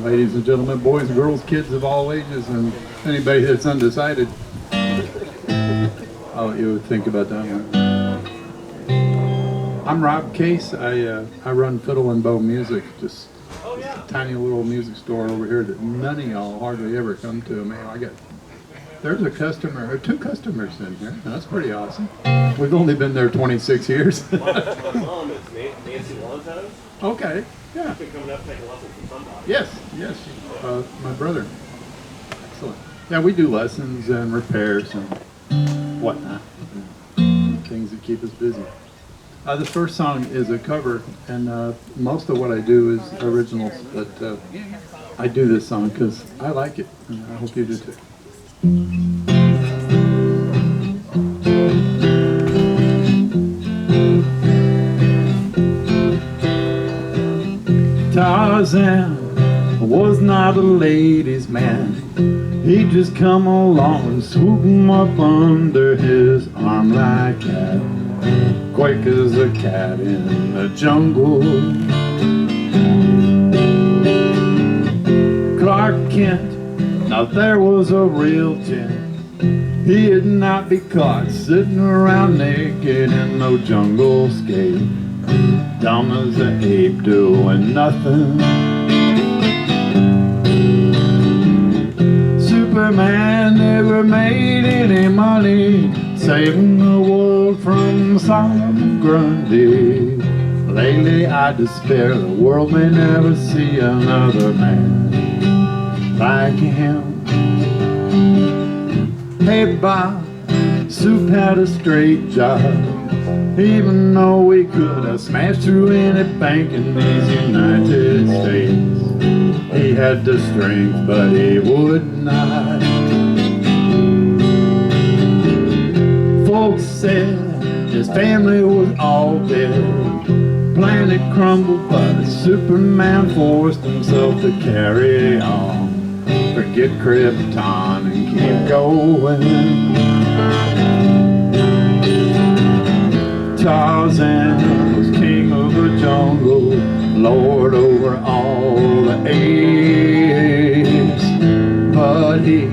Ladies and gentlemen, boys and girls, kids of all ages, and anybody that's undecided, oh, you would think about that one. I'm Rob Case. I run Fiddle and Bow Music, just a tiny little music store over here that none of y'all hardly ever come to. Man, there's a customer, or two customers in here. That's pretty awesome. We've only been there 26 years. My mom is Nancy Lonzo. Okay, yeah. She's been coming up taking lessons from somebody. Yes, my brother. Excellent. Yeah, we do lessons and repairs and whatnot. Things that keep us busy. The first song is a cover, and most of what I do is originals, but I do this song because I like it, and I hope you do too. Tarzan was not a ladies' man. He just come along and swoop him up under his arm like that, quick as a cat in the jungle. Clark Kent, now there was a real gent. He'd not be caught sitting around naked in no jungle scape, dumb as an ape doing nothing. Superman never made any money saving the world from Solomon Grundy. Lately I despair the world may never see another man like him. Hey Bob, Soup had a straight job, even though we could have smashed through any bank in these United States. He had the strength, but he would not. Folks said his family was all dead, planet crumbled, but Superman forced himself to carry on. Forget Krypton and keep going. Tarzan was king of the jungle, lord over all the apes, but he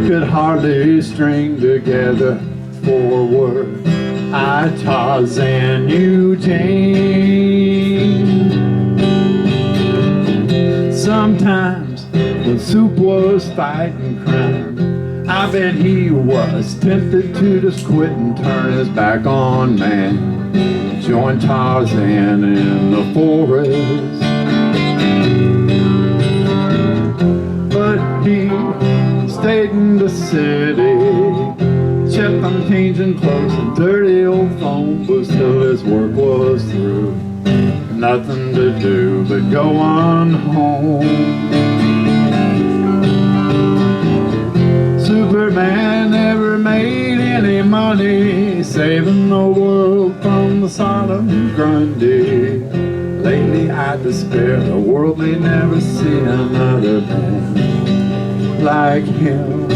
could hardly string together 4 words. I Tarzan you tame. Sometimes when Soup was fighting crime, I bet he was tempted to just quit and turn his back on man, join Tarzan in the forest. But he stayed in the city, kept on changing clothes and dirty old phone booths till his work was through. Nothing to do but go on home. Superman never made any money saving the world from the Solomon Grundy. Lately I despair the world may never see another man like him.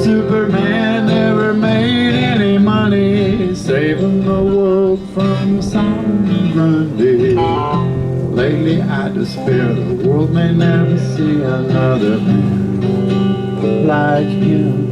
Superman never made any money saving the world from Solomon Grundy. Lately I despair the world may never see another man like him.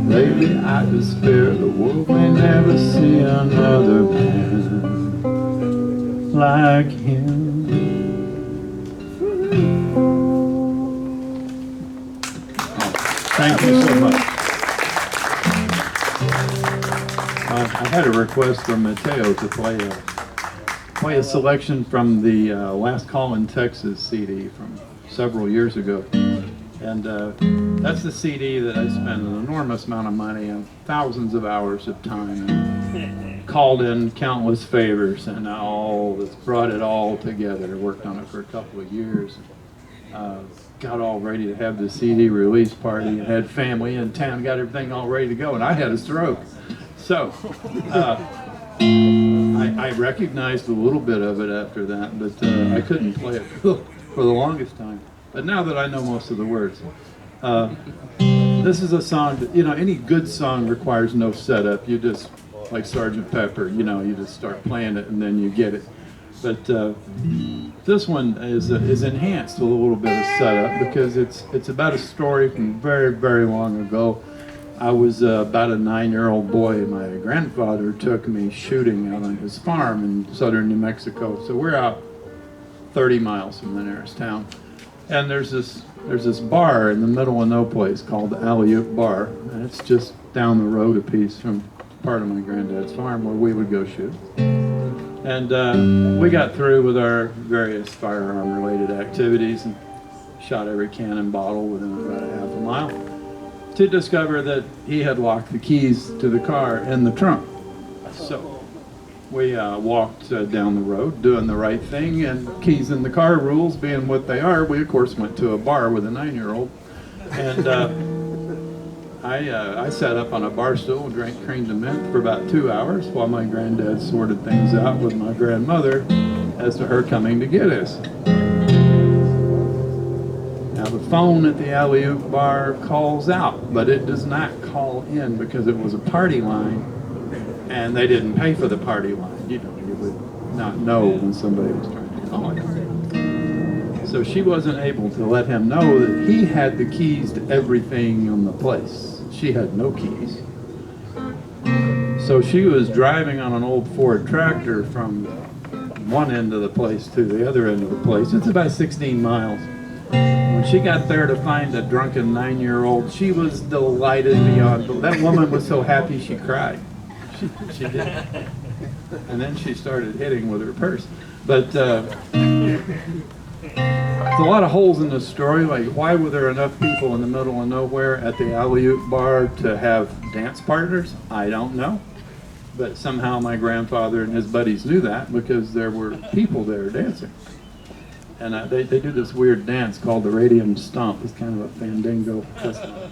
Lately I despair the world may never see another man like him. Thank you so much. I had a request from Mateo to play a selection from the Last Call in Texas CD from several years ago. And that's the CD that I spent an enormous amount of money and thousands of hours of time and called in countless favors and brought it all together. Worked on it for a couple of years. Got all ready to have the CD release party and had family in town, got everything all ready to go, and I had a stroke. So I recognized a little bit of it after that, but I couldn't play it for the longest time. But now that I know most of the words, this is a song that, any good song requires no setup. You just, like Sgt. Pepper, you just start playing it and then you get it. But this one is enhanced with a little bit of setup because it's about a story from very, very long ago. I was about a 9-year-old boy. My grandfather took me shooting out on his farm in southern New Mexico. So we're out 30 miles from the nearest town. And there's this bar in the middle of no place called the Alley-Oop Bar, and it's just down the road a piece from part of my granddad's farm where we would go shoot. And we got through with our various firearm-related activities and shot every cannon bottle within about a half a mile to discover that he had locked the keys to the car in the trunk. So we walked down the road doing the right thing, and keys in the car rules being what they are, we of course went to a bar with a 9-year-old. And I sat up on a bar stool and drank cream de mint for about 2 hours while my granddad sorted things out with my grandmother as to her coming to get us. Now the phone at the Alley-Oop Bar calls out, but it does not call in because it was a party line. And they didn't pay for the party line. You would not know when somebody was trying to call it. So she wasn't able to let him know that he had the keys to everything on the place. She had no keys. So she was driving on an old Ford tractor from one end of the place to the other end of the place. It's about 16 miles. When she got there to find a drunken 9-year-old, she was delighted beyond. That woman was so happy she cried. She did. And then she started hitting with her purse. But there's a lot of holes in this story. Like, why were there enough people in the middle of nowhere at the Alley-Oop Bar to have dance partners? I don't know. But somehow my grandfather and his buddies knew that because there were people there dancing. And they do this weird dance called the Radium Stomp. It's kind of a fandango festival.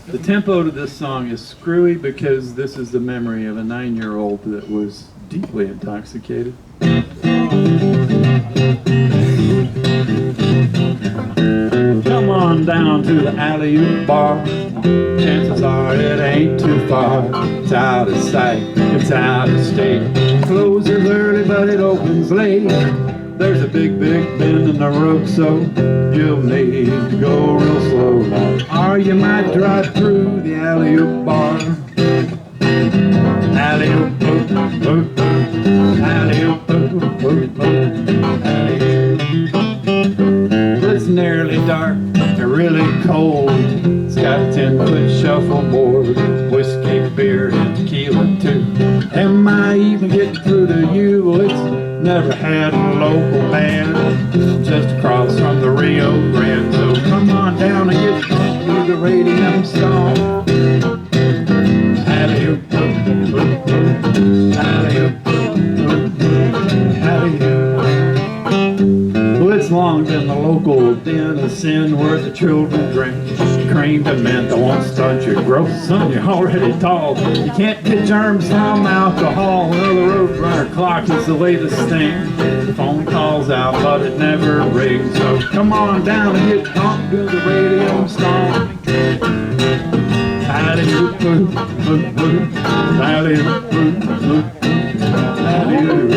The tempo to this song is screwy because this is the memory of a 9-year-old that was deeply intoxicated. Come on down to the Alley-Oop Bar. Chances are it ain't too far. It's out of sight, it's out of state. Closes early but it opens late. There's a big, big bend in the road, so you'll need to go real slow. Or you might drive through the Alley-Oop Bar. Alley-Oop, oop, oop, Alley-Oop, oop, oop, Alley-Oop. It's nearly dark and really cold. It's got a 10-foot shuffleboard, whiskey, beer, and tequila too. Am I even getting through to you? Well, it's never had a local band just across from the Rio Grande. So come on down and get drunk with the Radium Stomp. Alley-Oop, alley-oop, alley-oop. Well, it's long been the local den of sin where the children drink cream de mint. I won't stunt your growth, son, you're already tall. You can't get germs from alcohol. Well, the Roadrunner clock is the latest thing. The phone calls out, but it never rings. So come on down and get drunk, do the Radium Stomp. Alley-oop, oop, oop, oop, alley-oop, oop, oop, alley-oop.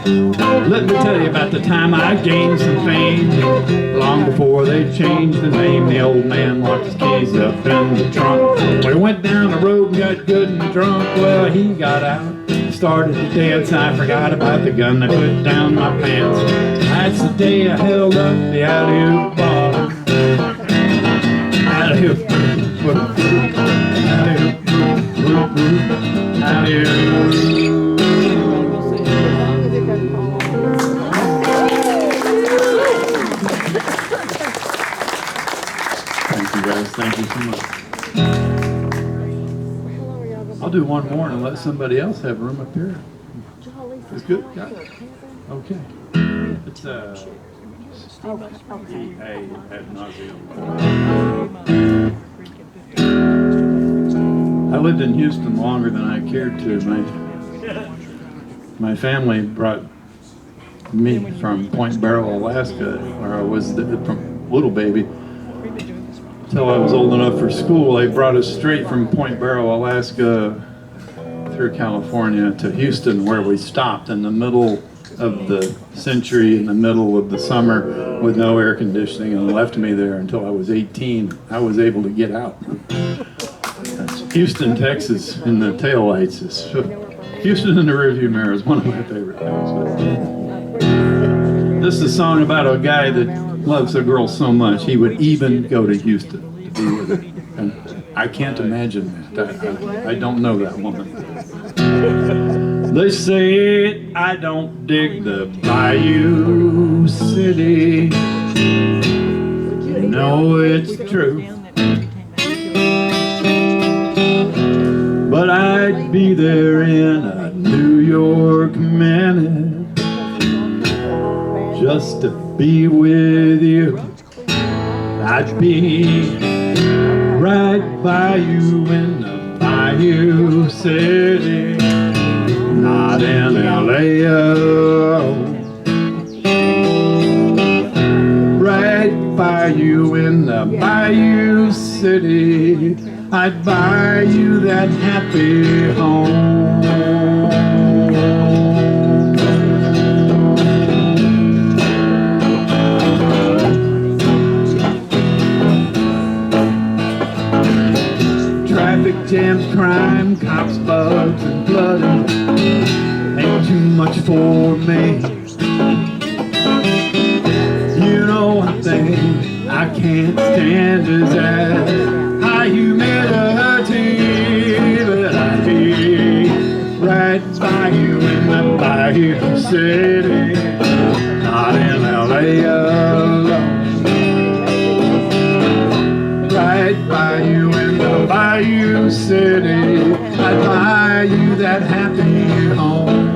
Let me tell you about the time I gained some fame. Long before they changed the name, the old man locked his keys up in the trunk. We went down the road and got good and drunk. Well, he got out, started to dance. I forgot about the gun, I put down my pants. That's the day I held up the alley-oop ball. Alley-oop, alley-oop, alley-oop. Thank you so much. I'll do one more and let somebody else have room up here. It's good? Yeah. Okay. It's ad nauseum. I lived in Houston longer than I cared to. My family brought me from Point Barrow, Alaska, where I was from little baby. Until I was old enough for school, they brought us straight from Point Barrow, Alaska, through California to Houston, where we stopped in the middle of the century, in the middle of the summer, with no air conditioning, and left me there until I was 18. I was able to get out. Houston, Texas, in the taillights. Houston in the rearview mirror is one of my favorite things. This is a song about a guy that loves a girl so much he would even go to Houston to be with her. And I can't imagine that. I don't know that woman. They say I don't dig the Bayou City. No, it's true. But I'd be there in a New York minute just to be with you. I'd be right by you in the Bayou City, not in LA. Right by you in the Bayou City, I'd buy you that happy home. Traffic jams, crime, cops, bugs, and blood ain't too much for me. You know one thing I can't stand is that high humidity, but I'd be right by you in the Bayou City, not in LA alone. Right by you in the Bayou City, I'd buy you that happy home.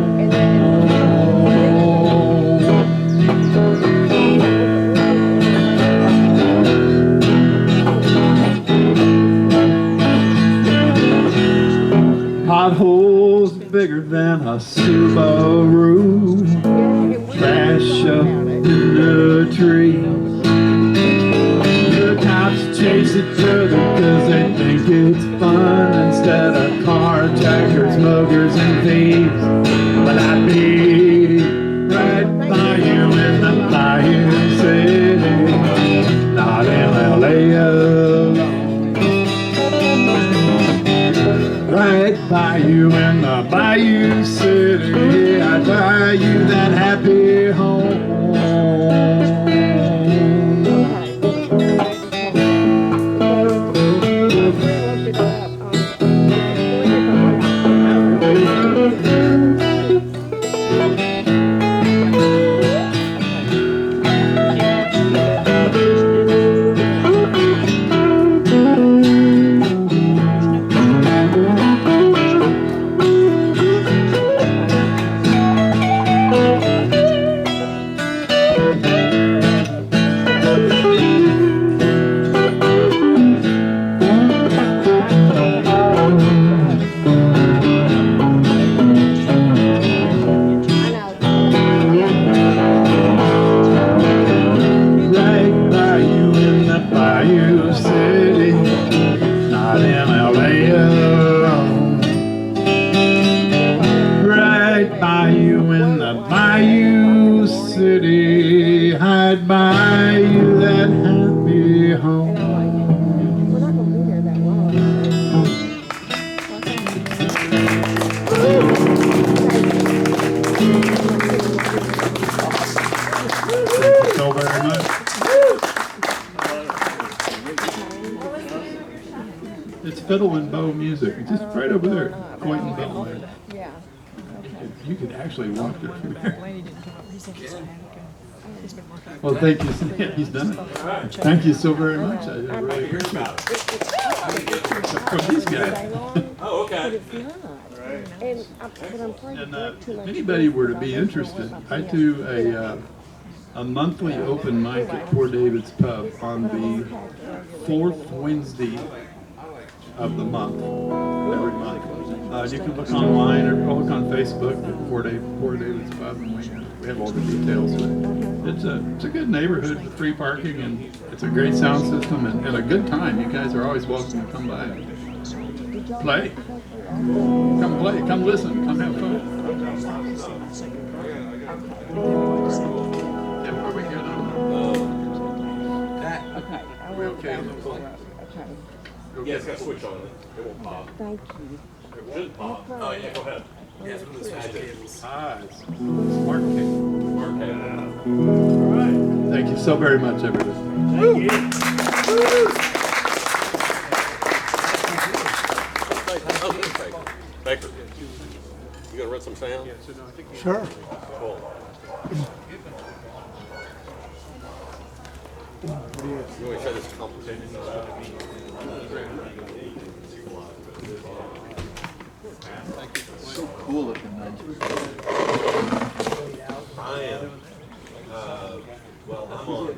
Potholes bigger than a Subaru, trash up in the trees. The cops chase each other cause they think it's fun, instead of carjackers, muggers, and thieves. But I'd be right by you in the Bayou City, not in LA alone. Right by you in the Bayou City, I'd buy you that happy home. It's fiddle and bow music. It's just right over there, Coyton Bell there. Yeah. Okay. You could actually walk there from there. Laney didn't come up. He said he's happy. He's been working. Well, thank you. Yeah, he's done it. Thank you so very much. I really appreciate it. Except for these guys. Oh, But okay. it's not. And but I'm trying to And do too if much. anybody were to be interested, I do a monthly open mic at Poor David's Pub on the fourth Wednesday of the month, every month. You can look online or look on Facebook at Poor David's Pub, and we have all the details. It's a good neighborhood with free parking, and it's a great sound system and a good time. You guys are always welcome to come by and play. Come play, come listen, come have fun. Yeah, where we good on Okay. I we will okay on the back phone? Okay. Yeah, it's got a switch on it. It won't pop. Thank you. It should pop. Oh, yeah, go ahead. Yeah, it's one of those magic cables. Ah, it's smart cable. Okay. All right. Thank you so very much, everybody. Baker, you gonna run some sound? Sure. Cool. You want to show this complicated So cool looking, man. I am. Well, I'm on.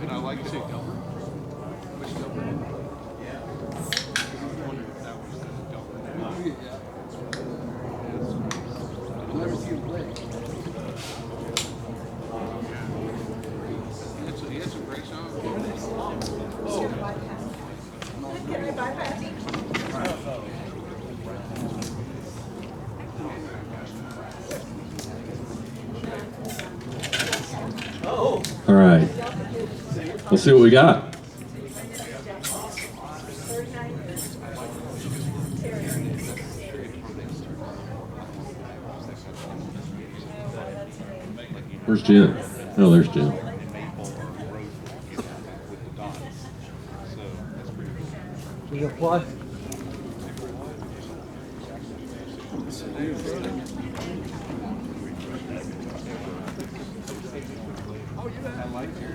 And I like to see Delbert. Which Delbert? Yeah. I was wondering if that was the Delbert. Yeah. I've never seen him play. He had some great songs. All right. Let's see what we got. Where's Jim? Oh, there's Jim. You apply? I like your